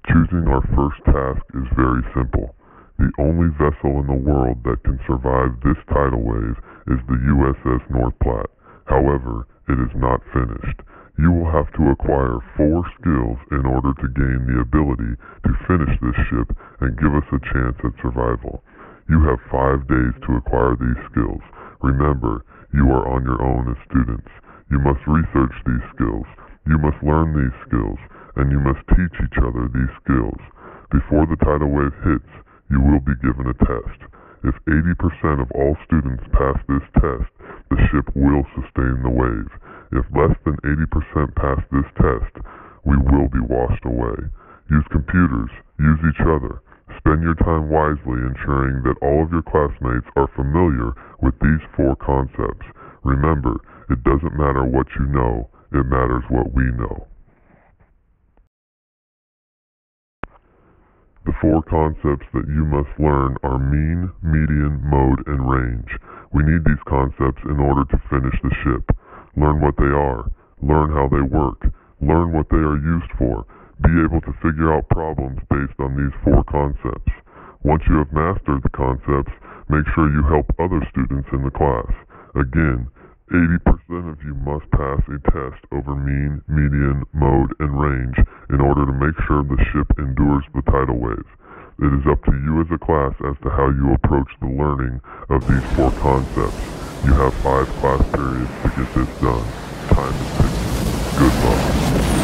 Choosing our first task is very simple. The only vessel in the world that can survive this tidal wave is the USS North Platte. However, it is not finished. You will have to acquire 4 skills in order to gain the ability to finish this ship and give us a chance at survival. You have 5 days to acquire these skills. Remember, you are on your own as students. You must research these skills. You must learn these skills, and you must teach each other these skills. Before the tidal wave hits, you will be given a test. If 80% of all students pass this test, the ship will sustain the wave. If less than 80% pass this test, we will be washed away. Use computers. Use each other. Spend your time wisely, ensuring that all of your classmates are familiar with these 4 concepts. Remember, it doesn't matter what you know, it matters what we know. The 4 concepts that you must learn are mean, median, mode, and range. We need these concepts in order to finish the ship. Learn what they are. Learn how they work. Learn what they are used for. Be able to figure out problems based on these 4 concepts. Once you have mastered the concepts, make sure you help other students in the class. Again, 80% of you must pass a test over mean, median, mode, and range in order to make sure the ship endures the tidal wave. It is up to you as a class as to how you approach the learning of these 4 concepts. You have 5 class periods to get this done. Time is ticking. Good luck.